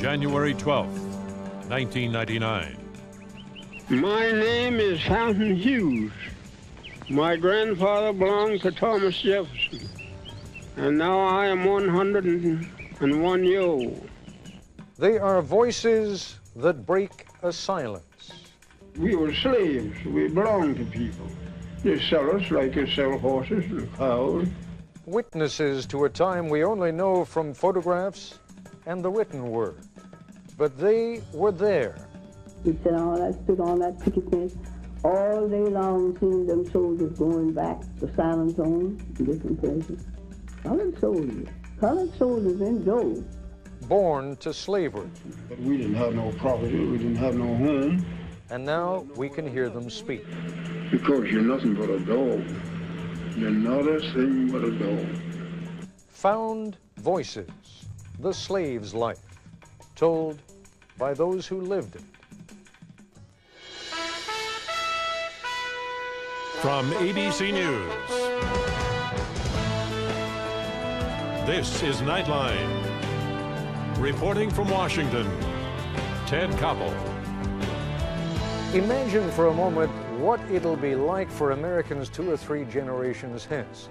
January 12th, 1999. My name is Fountain Hughes. My grandfather belonged to Thomas Jefferson, and now I am 101 years old. They are voices that break a silence. We were slaves. We belonged to people. They sell us like they sell horses and cows. Witnesses to a time we only know from photographs and the written word. But they were there. We stood on that picket fence all day long, seeing them soldiers going back to silent zones in different places. Colored soldiers in droves. Born to slavery. But we didn't have no property, we didn't have no home. And now we can hear them speak. Because you're nothing but a dog. You're not a thing but a dog. Found voices, the slave's life, told by those who lived it. From ABC News, this is Nightline. Reporting from Washington, Ted Koppel. Imagine for a moment what it'll be like for Americans 2 or 3 generations hence.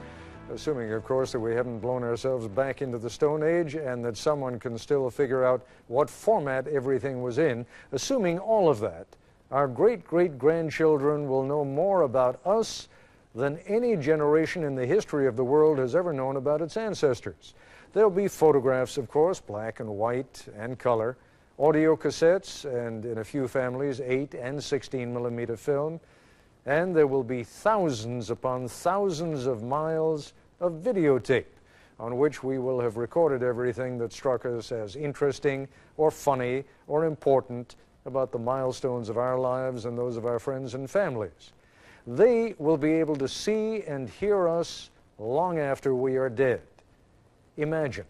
Assuming, of course, that we haven't blown ourselves back into the Stone Age and that someone can still figure out what format everything was in. Assuming all of that, our great-great-grandchildren will know more about us than any generation in the history of the world has ever known about its ancestors. There'll be photographs, of course, black and white and color, audio cassettes, and in a few families, 8 and 16 millimeter film. And there will be thousands upon thousands of miles of videotape on which we will have recorded everything that struck us as interesting or funny or important about the milestones of our lives and those of our friends and families. They will be able to see and hear us long after we are dead. Imagine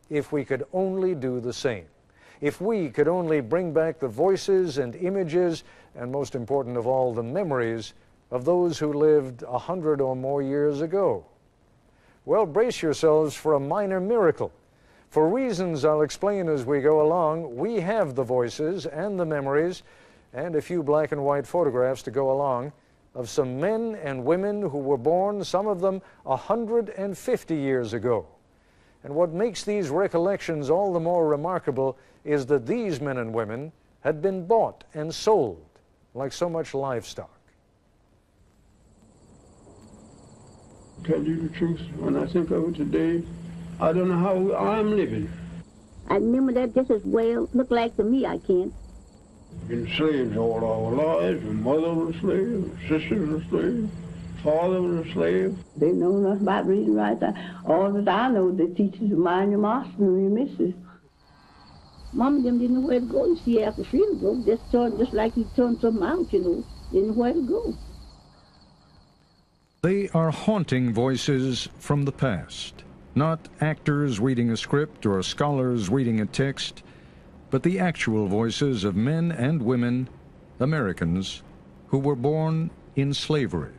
if we could only do the same. If we could only bring back the voices and images, and most important of all, the memories of those who lived 100 or more years ago. Well, brace yourselves for a minor miracle. For reasons I'll explain as we go along, we have the voices and the memories and a few black and white photographs to go along of some men and women who were born, some of them 150 years ago. And what makes these recollections all the more remarkable is that these men and women had been bought and sold like so much livestock. Tell you the truth, when I think of it today, I don't know how I'm living. I remember that just as well. Look like to me, I can't. Been slaves all our lives. My mother was a slave, my sister was a slave, father was a slave. They know nothing about reading and writing. All that I know, they teach you to mind your master and your missus. Mom and them didn't know where to go. You see, after freedom go, just like you turned something out, you know, didn't know where to go. They are haunting voices from the past. Not actors reading a script or scholars reading a text, but the actual voices of men and women, Americans, who were born in slavery.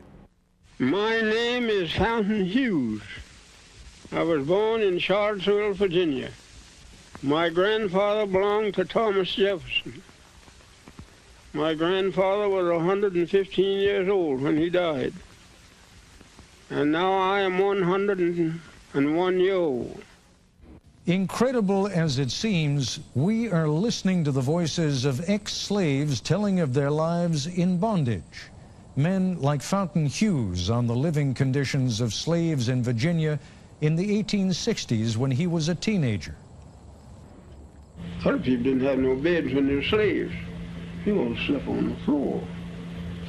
My name is Fountain Hughes. I was born in Charlottesville, Virginia. My grandfather belonged to Thomas Jefferson. My grandfather was 115 years old when he died. And now I am 101 years old. Incredible as it seems, we are listening to the voices of ex-slaves telling of their lives in bondage. Men like Fountain Hughes on the living conditions of slaves in Virginia in the 1860s when he was a teenager. Other people didn't have no beds when they were slaves. People slept on the floor.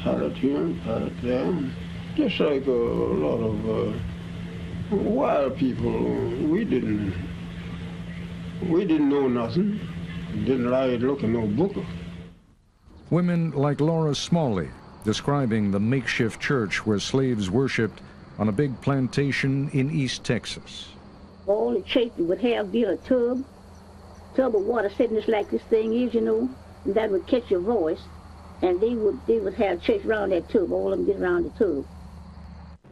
Pallet here, pallet there. Just like a lot of wild people. We didn't know nothing. Didn't like to look at no book. Women like Laura Smalley, describing the makeshift church where slaves worshipped on a big plantation in East Texas. All the church would have be a tub of water sitting just like this thing is, you know, and that would catch your voice, and they would have church around that tub, all of them get around the tub.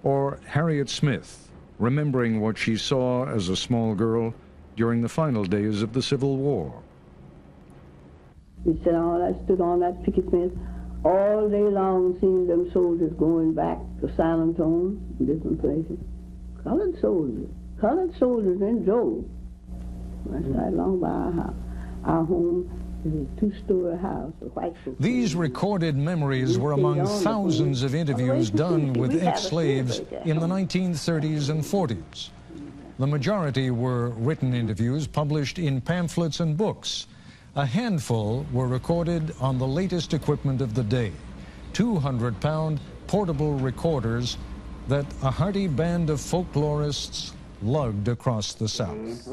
Or Harriet Smith, remembering what she saw as a small girl during the final days of the Civil War. We stood on that picket fence all day long, seeing them soldiers going back to San Antonio and different places. Colored soldiers in droves. Right along by our house. Our home is a two-story house, a white folks. These recorded memories were among thousands of interviews done with ex-slaves in the 1930s and 40s. The majority were written interviews published in pamphlets and books. A handful were recorded on the latest equipment of the day, 200-pound portable recorders that a hearty band of folklorists lugged across the South.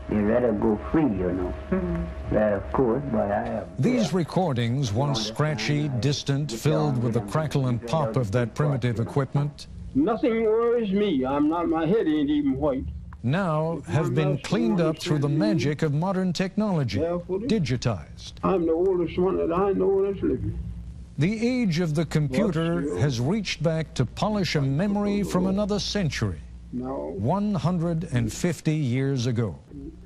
You rather go free, you know. That, of course, but I have... These recordings, once scratchy, distant, filled with the crackle and pop of that primitive equipment, Nothing worries me. My head ain't even white. now have been cleaned up through the magic of modern technology, digitized. I'm the oldest one that I know that's living. The age of the computer has reached back to polish a memory from another century, 150 years ago.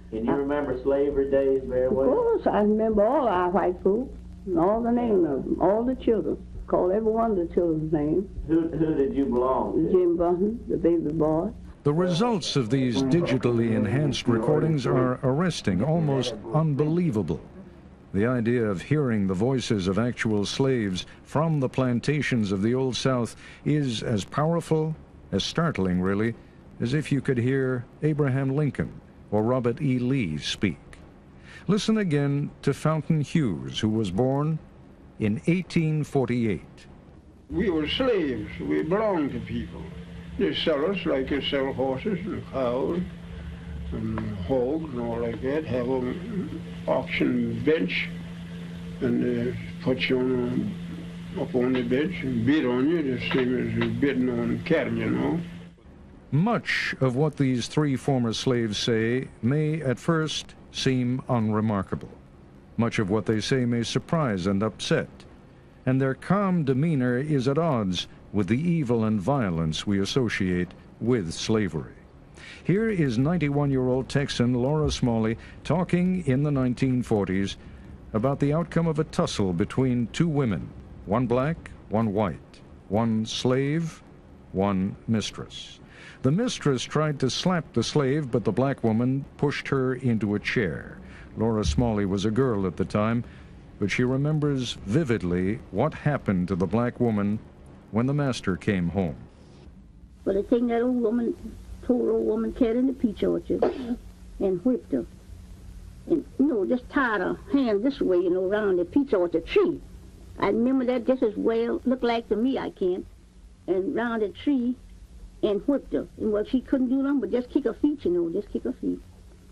Can you remember slavery days very well? Of course, I remember all our white folks, and all the names of them, all the children. Call every one of the children's names. Who did you belong to? Jim Button, the baby boy. The results of these digitally enhanced recordings are arresting, almost unbelievable. The idea of hearing the voices of actual slaves from the plantations of the Old South is as powerful, as startling really, as if you could hear Abraham Lincoln or Robert E. Lee speak. Listen again to Fountain Hughes, who was born in 1848. We were slaves. We belonged to people. They sell us like they sell horses and cows and hogs and all like that. Have an auction bench, and they put you up on the bench and bid on you, the same as bidding on cattle, you know. Much of what these three former slaves say may at first seem unremarkable. Much of what they say may surprise and upset, and their calm demeanor is at odds with the evil and violence we associate with slavery. Here is 91-year-old Texan Laura Smalley talking in the 1940s about the outcome of a tussle between two women, one black, one white, one slave, one mistress. The mistress tried to slap the slave, but the black woman pushed her into a chair. Laura Smalley was a girl at the time, but she remembers vividly what happened to the black woman when the master came home. But I think that old woman, poor old woman, carried in the peach orchard and whipped her. And, you know, just tied her hand this way, you know, around the peach orchard tree. I remember that just as well, looked like to me, I can, and round the tree and whipped her. And well, she couldn't do nothing but just kick her feet, you know, just kick her feet.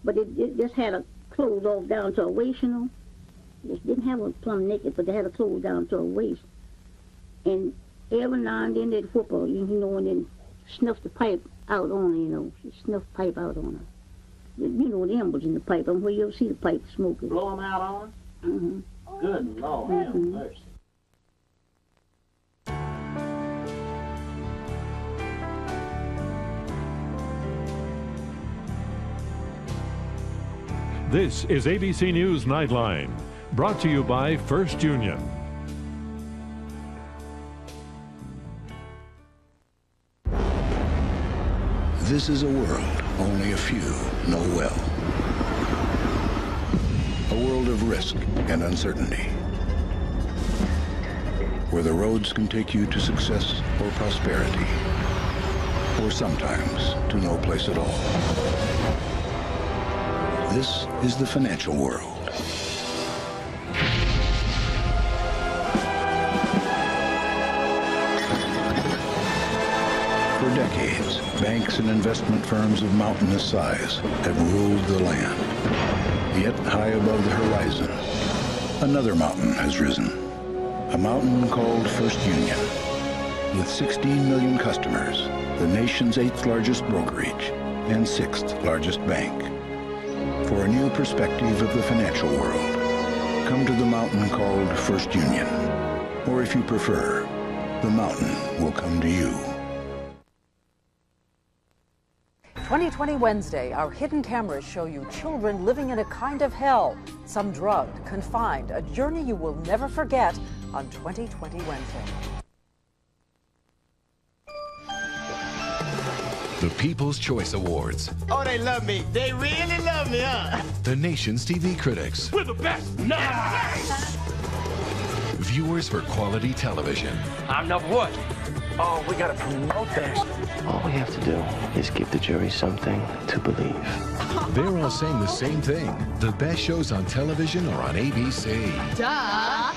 But it just had her clothes off down to her waist, you know. Just didn't have her plumb naked, but they had her clothes down to her waist. And every now and then they'd whip her, you know, and then snuff the pipe out on her, you know. She'd snuff the pipe out on her. You know, the embers in the pipe, and where you ever see the pipe smoking. Blow them out on her? Mm-hmm. Good Lord, have mercy. This is ABC News Nightline, brought to you by First Union. This is a world only a few know well. A world of risk and uncertainty, where the roads can take you to success or prosperity, or sometimes to no place at all. This is the financial world. For decades, banks and investment firms of mountainous size have ruled the land. Yet high above the horizon, another mountain has risen. A mountain called First Union. With 16 million customers, the nation's 8th largest brokerage and 6th largest bank. For a new perspective of the financial world, come to the mountain called First Union. Or if you prefer, the mountain will come to you. 2020 Wednesday, our hidden cameras show you children living in a kind of hell. Some drugged, confined, a journey you will never forget on 2020 Wednesday. The People's Choice Awards. Oh, they love me. They really love me, huh? The nation's TV critics. We're the best. Nice. Viewers for quality television. I'm number one. Oh, we gotta promote that. All we have to do is give the jury something to believe. They're all saying the same thing. The best shows on television are on ABC. Duh!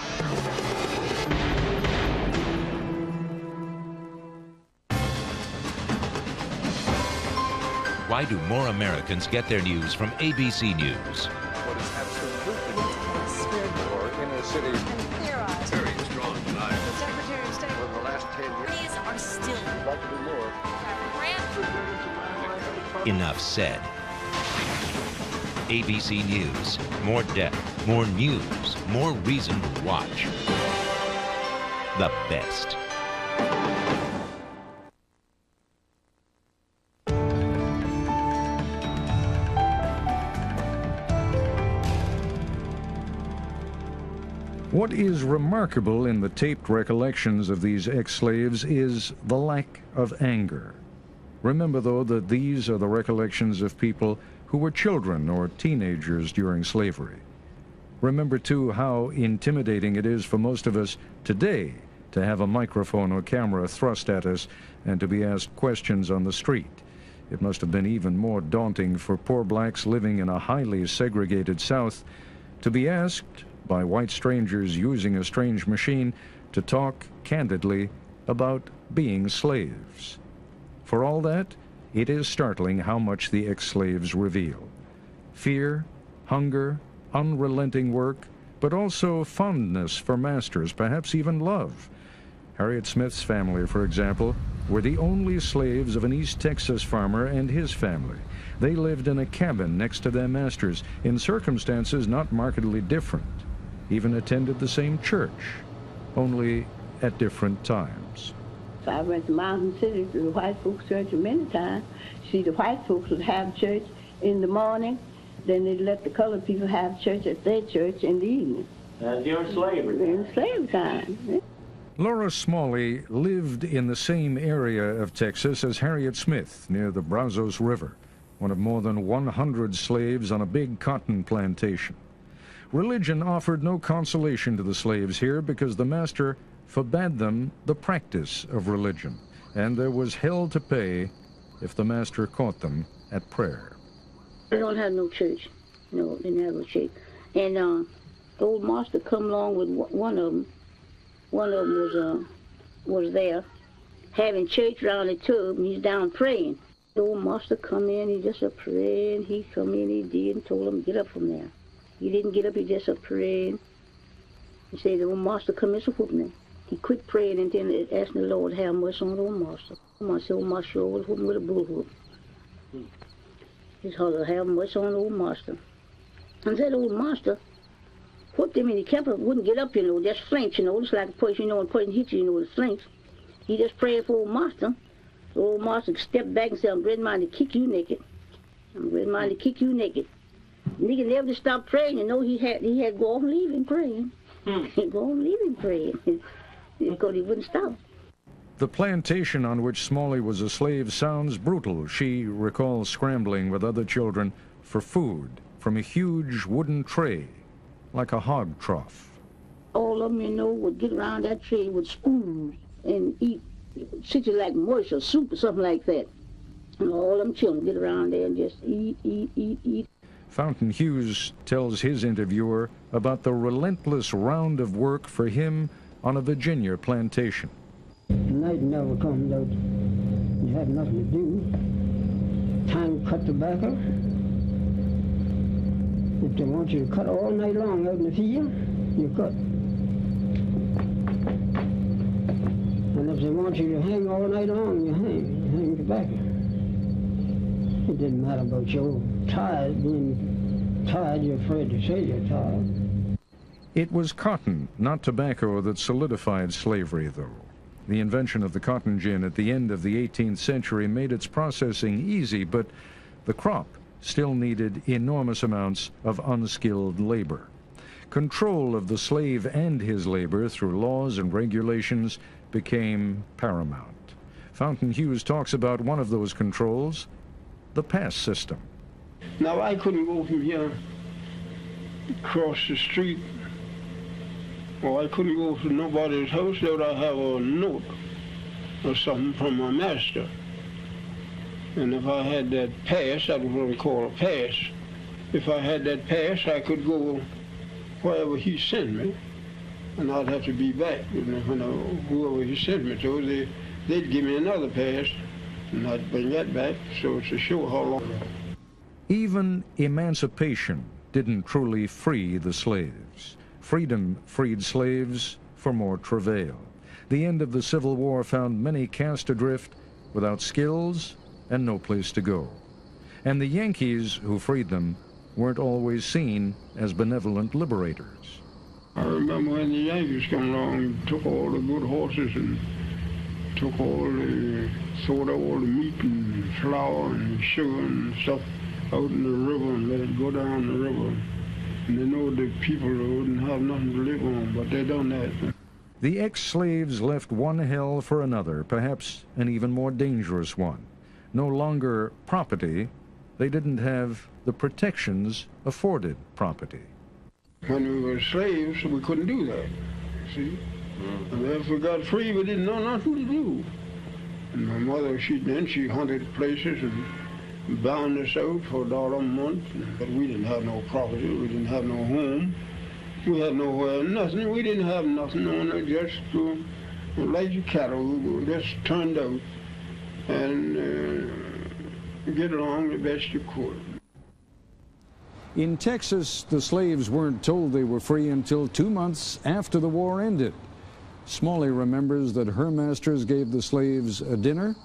Why do more Americans get their news from ABC News? What is absolutely war in a city. Very strong tonight. The Secretary of State. For the last 10 years. Are still. I'd like to do more. Enough said. ABC News. More depth, more news, more reason to watch. The best. What is remarkable in the taped recollections of these ex-slaves is the lack of anger. Remember, though, that these are the recollections of people who were children or teenagers during slavery. Remember, too, how intimidating it is for most of us today to have a microphone or camera thrust at us and to be asked questions on the street. It must have been even more daunting for poor blacks living in a highly segregated South to be asked by white strangers using a strange machine to talk candidly about being slaves. For all that, it is startling how much the ex-slaves reveal. Fear, hunger, unrelenting work, but also fondness for masters, perhaps even love. Harriet Smith's family, for example, were the only slaves of an East Texas farmer and his family. They lived in a cabin next to their masters in circumstances not markedly different, even attended the same church, only at different times. I went to Mountain City to the white folks' church many times. See, the white folks would have church in the morning, then they'd let the colored people have church at their church in the evening. During slavery. During slave time. Laura Smalley lived in the same area of Texas as Harriet Smith, near the Brazos River, one of more than 100 slaves on a big cotton plantation. Religion offered no consolation to the slaves here because the master forbade them the practice of religion, and there was hell to pay if the master caught them at prayer. They don't have no church. No, they never church. And the old master come along with one of them. One of them was there having church around the tub, and he's down praying. The old master come in, he just a praying. He come in, he did, and told him get up from there. He didn't get up, he just a praying. He said the old master come in, so whooping him. He quit praying and then asking the Lord have mercy on the old master. I said, old master sure was whooping with a bull whoop. He said, have mercy on the old master. And that old master whooped him and he kept up, wouldn't get up, just flinch, just like a person, when a person hits you, the flinch. He just prayed for old master. The old master stepped back and said, I'm ready minded to kick you naked. I'm ready minded to kick you naked. Nigga never stopped praying, he had to go off and leave him praying. He'd go off and leave him praying. Because he wouldn't stop. The plantation on which Smalley was a slave sounds brutal. She recalls scrambling with other children for food from a huge wooden tray, like a hog trough. All of them, would get around that tray with spoons and eat, sit like mush or soup or something like that. And all them children get around there and just eat. Fountain Hughes tells his interviewer about the relentless round of work for him on a Virginia plantation. Night never comes out. You have nothing to do. Time to cut tobacco. If they want you to cut all night long out in the field, you cut. And if they want you to hang all night long, you hang tobacco. It didn't matter about your tired, being tired, you're afraid to say you're tired. It was cotton, not tobacco, that solidified slavery, though. The invention of the cotton gin at the end of the 18th century made its processing easy, but the crop still needed enormous amounts of unskilled labor. Control of the slave and his labor through laws and regulations became paramount. Fountain Hughes talks about one of those controls, the pass system. Now, I couldn't go from here across the street, or I couldn't go to nobody's house without I have a note or something from my master. And if I had that pass, that was what we call a pass. If I had that pass, I could go wherever he sent me, and I'd have to be back. Whoever he sent me to, they'd give me another pass, and I'd bring that back, so it's to show how long. Even emancipation didn't truly free the slaves. Freedom freed slaves for more travail. The end of the Civil War found many cast adrift without skills and no place to go. And the Yankees who freed them weren't always seen as benevolent liberators. I remember when the Yankees come along and took all the good horses and took sold all the meat and flour and sugar and stuff out in the river and let it go down the river. And they know the people wouldn't have nothing to live on, but they done that. The ex-slaves left one hell for another, perhaps an even more dangerous one. No longer property, they didn't have the protections afforded property. When we were slaves, we couldn't do that, see? And after we got free, we didn't know nothing to do. And my mother, she hunted places and bound us out for $1 a month, but we didn't have no property, we didn't have no home. We had nowhere, nothing. We didn't have nothing on it, just like your cattle. We were just turned out and get along the best you could. In Texas, the slaves weren't told they were free until 2 months after the war ended. Smalley remembers that her masters gave the slaves a dinner,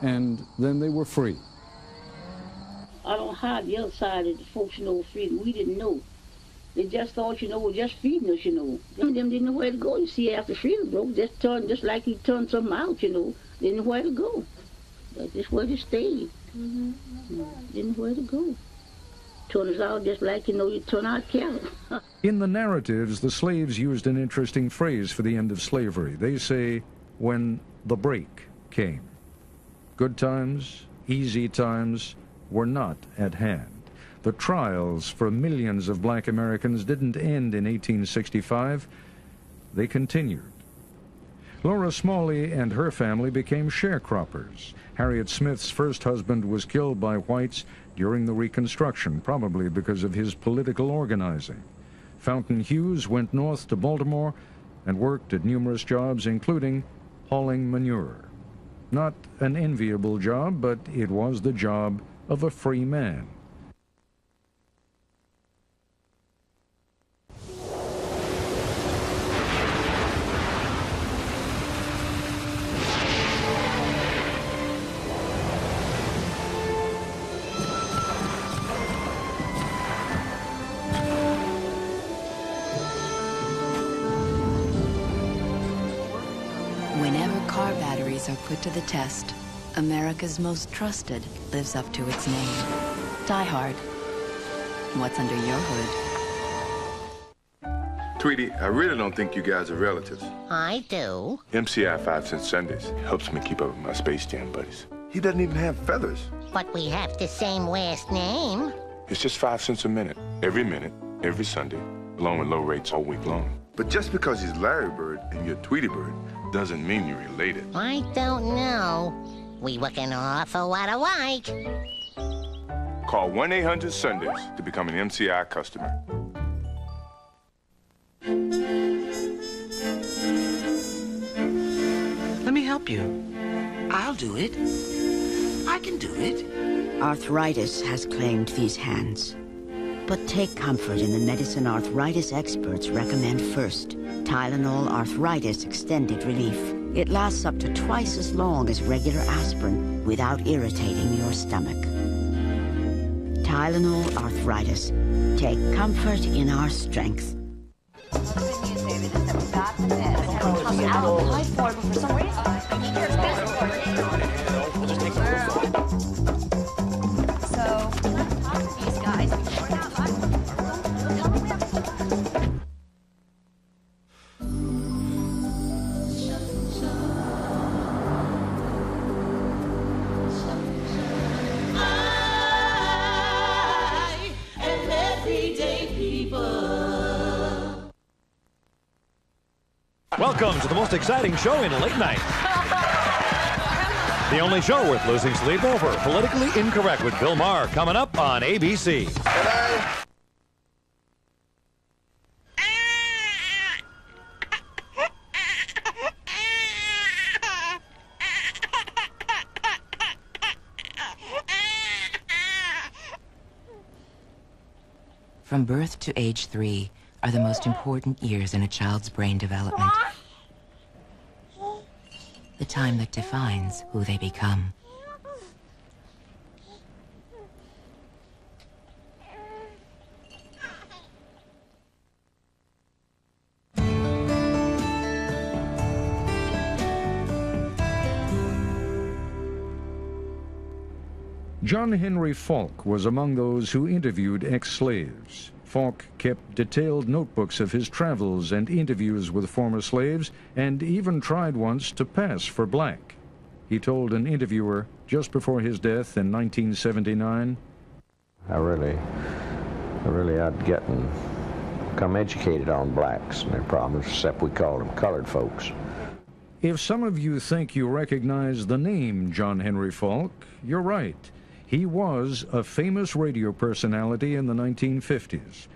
and then they were free. I don't hide the other side of the folks, freedom. We didn't know. They just thought, we're just feeding us, Them didn't know where to go. You see, after freedom broke, just like he turned something out, Didn't know where to go. That's just where they stayed. Didn't know where to go. Turn us out just like, you turn out cattle. In the narratives, the slaves used an interesting phrase for the end of slavery. They say, when the break came. Good times, easy times were not at hand. The trials for millions of black Americans didn't end in 1865. They continued. Laura Smalley and her family became sharecroppers. Harriet Smith's first husband was killed by whites during the Reconstruction, probably because of his political organizing. Fountain Hughes went north to Baltimore and worked at numerous jobs, including hauling manure. Not an enviable job, but it was the job of a free man. Whenever car batteries are put to the test, America's most trusted lives up to its name. Die Hard. What's under your hood? Tweety, I really don't think you guys are relatives. I do. MCI 5 Cent Sundays helps me keep up with my Space Jam buddies. He doesn't even have feathers. But we have the same last name. It's just 5 cents a minute, every Sunday, along with low rates all week long. But just because he's Larry Bird and you're Tweety Bird doesn't mean you're related. I don't know. We look an awful lot alike. Call 1-800-SUNDAYS to become an MCI customer. Let me help you. I'll do it. I can do it. Arthritis has claimed these hands. But take comfort in the medicine arthritis experts recommend first. Tylenol Arthritis Extended Relief. It lasts up to twice as long as regular aspirin without irritating your stomach. Tylenol Arthritis. Take comfort in our strength. was out on the high floor, but for some reason, there's best floor. We'll just take the roof off. So, let's talk to these guys before now. Tell them we have to. Welcome to the most exciting show in late night. The only show worth losing sleep over. Politically Incorrect with Bill Maher, coming up on ABC. From birth to age 3 are the most important years in a child's brain development. The time that defines who they become. John Henry Falk was among those who interviewed ex-slaves. Falk kept detailed notebooks of his travels and interviews with former slaves, and even tried once to pass for black. He told an interviewer just before his death in 1979, I really I'd get and come educated on blacks and their problems, except we called them colored folks. If some of you think you recognize the name John Henry Falk, you're right. He was a famous radio personality in the 1950s.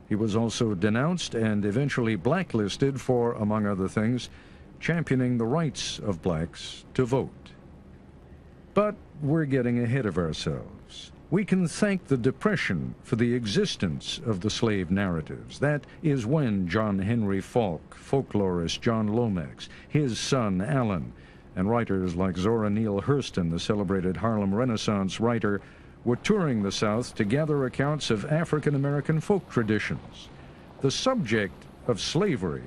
He was also denounced and eventually blacklisted for, among other things, championing the rights of blacks to vote. But we're getting ahead of ourselves. We can thank the Depression for the existence of the slave narratives. That is when John Henry Falk, folklorist John Lomax, his son Alan, and writers like Zora Neale Hurston, the celebrated Harlem Renaissance writer, were touring the South to gather accounts of African-American folk traditions. The subject of slavery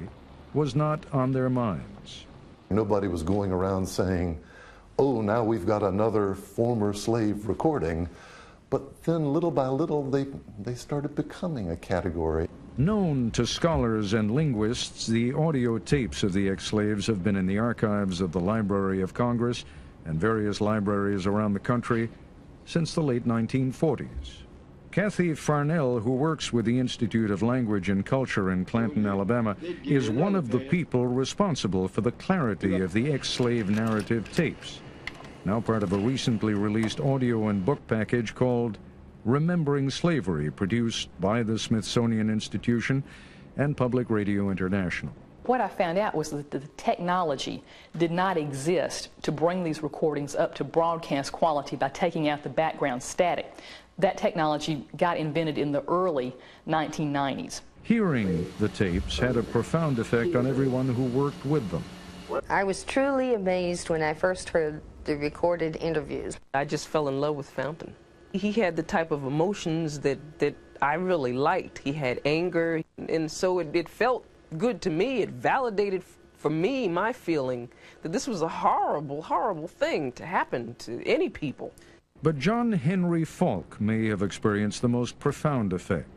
was not on their minds. Nobody was going around saying, oh, now we've got another former slave recording. But then little by little, they started becoming a category. Known to scholars and linguists, the audio tapes of the ex-slaves have been in the archives of the Library of Congress and various libraries around the country since the late 1940s. Kathy Farnell, who works with the Institute of Language and Culture in Clanton, Alabama, is one of the people responsible for the clarity of the ex-slave narrative tapes, now part of a recently released audio and book package called Remembering Slavery, produced by the Smithsonian Institution and Public Radio International. What I found out was that the technology did not exist to bring these recordings up to broadcast quality by taking out the background static. That technology got invented in the early 1990s. Hearing the tapes had a profound effect on everyone who worked with them. I was truly amazed when I first heard the recorded interviews. I just fell in love with Fountain. He had the type of emotions that I really liked. He had anger, and so it felt good to me. It validated for me my feeling that this was a horrible, horrible thing to happen to any people. But John Henry Falk may have experienced the most profound effect.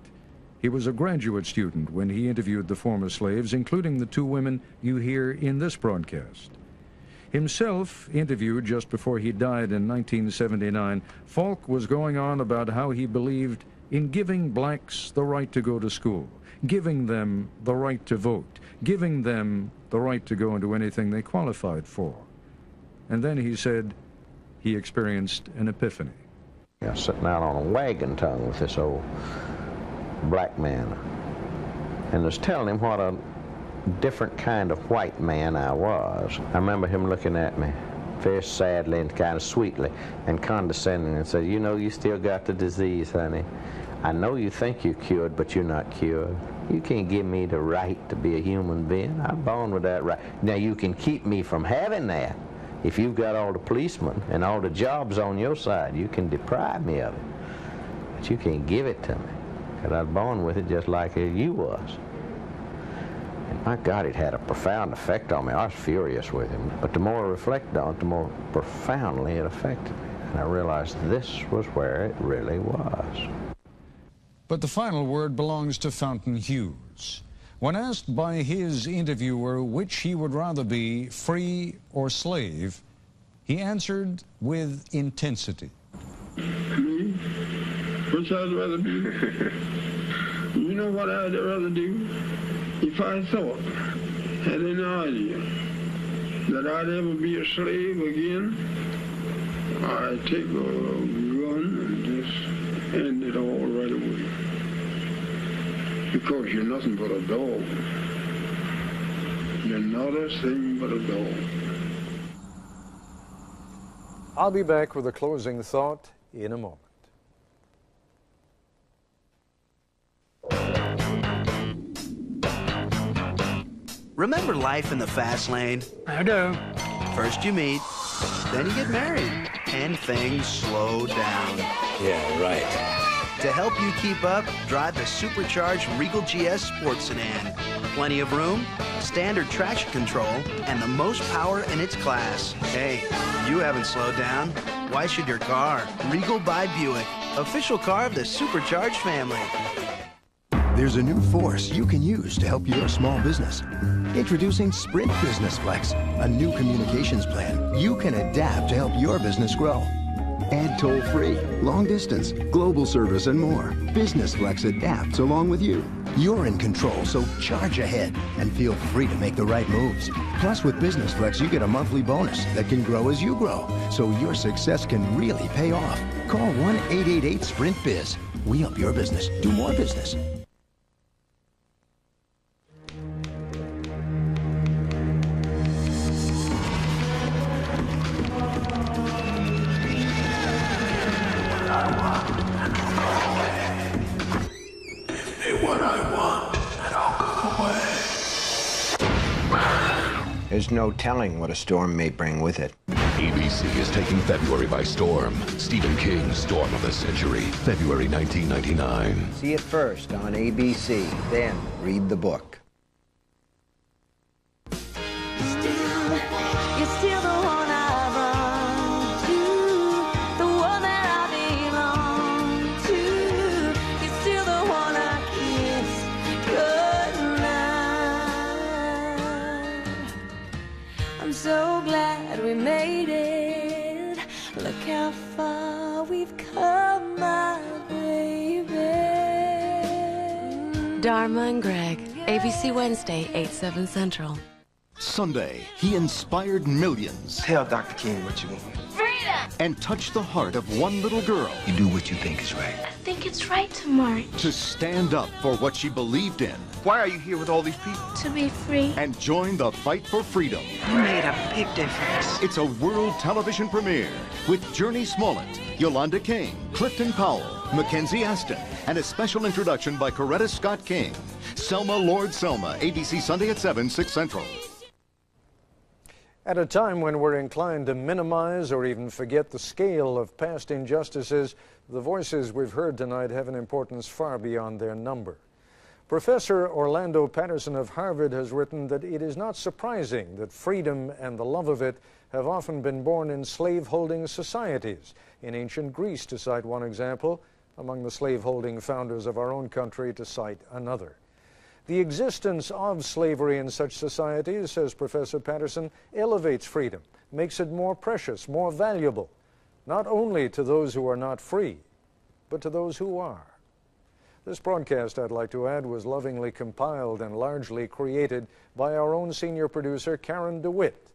He was a graduate student when he interviewed the former slaves, including the two women you hear in this broadcast. Himself interviewed just before he died in 1979, Falk was going on about how he believed in giving blacks the right to go to school, giving them the right to vote, giving them the right to go into anything they qualified for. And then he said he experienced an epiphany. Yeah, sitting out on a wagon tongue with this old black man, and was telling him what a different kind of white man I was. I remember him looking at me very sadly and kind of sweetly and condescending and said, you know, you still got the disease, honey. I know you think you're cured, but you're not cured. You can't give me the right to be a human being. I'm born with that right. Now, you can keep me from having that. If you've got all the policemen and all the jobs on your side, you can deprive me of it. But you can't give it to me, because I was born with it just like you was. And my God, it had a profound effect on me. I was furious with him. But the more I reflected on it, the more profoundly it affected me. And I realized this was where it really was. But the final word belongs to Fountain Hughes. When asked by his interviewer which he would rather be, free or slave, he answered with intensity. Me? Which I'd rather be? You know what I'd rather do? If I thought, had any idea, that I'd ever be a slave again, I'd take a gun and just end it all right away. Because you're nothing but a dog. You're not a thing but a dog. I'll be back with a closing thought in a moment. Remember life in the fast lane? I do. First you meet, then you get married, and things slow down. Yeah, right. To help you keep up, drive the supercharged Regal GS Sports Sedan. Plenty of room, standard traction control, and the most power in its class. Hey, you haven't slowed down. Why should your car? Regal by Buick, official car of the supercharged family. There's a new force you can use to help your small business. Introducing Sprint Business Flex, a new communications plan you can adapt to help your business grow. Add toll-free, long distance, global service, and more. Business Flex adapts along with you. You're in control, so charge ahead and feel free to make the right moves. Plus, with Business Flex, you get a monthly bonus that can grow as you grow, so your success can really pay off. Call 1-888-SPRINT-BIZ. We help your business do more business. There's no telling what a storm may bring with it. ABC is taking February by storm. Stephen King's Storm of the Century, February 1999. See it first on ABC, then read the book. You're still the one I run to, the one that I belong to. You're still the one I kiss goodnight. I'm so glad we made it. Look how far we've come, my baby. Dharma and Greg, ABC Wednesday, 8/7 Central. Sunday, he inspired millions. Tell Dr. King what you want. Freedom! And touched the heart of one little girl. You do what you think is right. I think it's right to march. To stand up for what she believed in. Why are you here with all these people? To be free. And join the fight for freedom. You made a big difference. It's a world television premiere with Journey Smollett, Yolanda King, Clifton Powell, Mackenzie Aston, and a special introduction by Coretta Scott King. Selma Lord Selma, ABC Sunday at 7, 6 Central. At a time when we're inclined to minimize or even forget the scale of past injustices, the voices we've heard tonight have an importance far beyond their number. Professor Orlando Patterson of Harvard has written that it is not surprising that freedom and the love of it have often been born in slave-holding societies. In ancient Greece, to cite one example, among the slave-holding founders of our own country, to cite another. The existence of slavery in such societies, says Professor Patterson, elevates freedom, makes it more precious, more valuable, not only to those who are not free, but to those who are. This broadcast, I'd like to add, was lovingly compiled and largely created by our own senior producer, Karen DeWitt.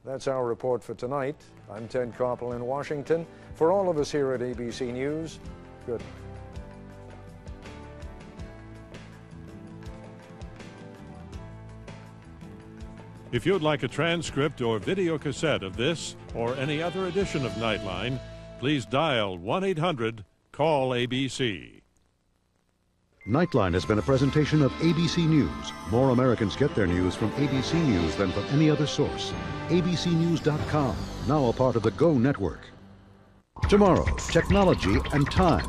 That's our report for tonight. I'm Ted Koppel in Washington. For all of us here at ABC News, good night. If you'd like a transcript or video cassette of this or any other edition of Nightline, please dial 1-800-CALL-ABC. Nightline has been a presentation of ABC News. More Americans get their news from ABC News than from any other source. ABCnews.com, now a part of the Go Network. Tomorrow, technology and time.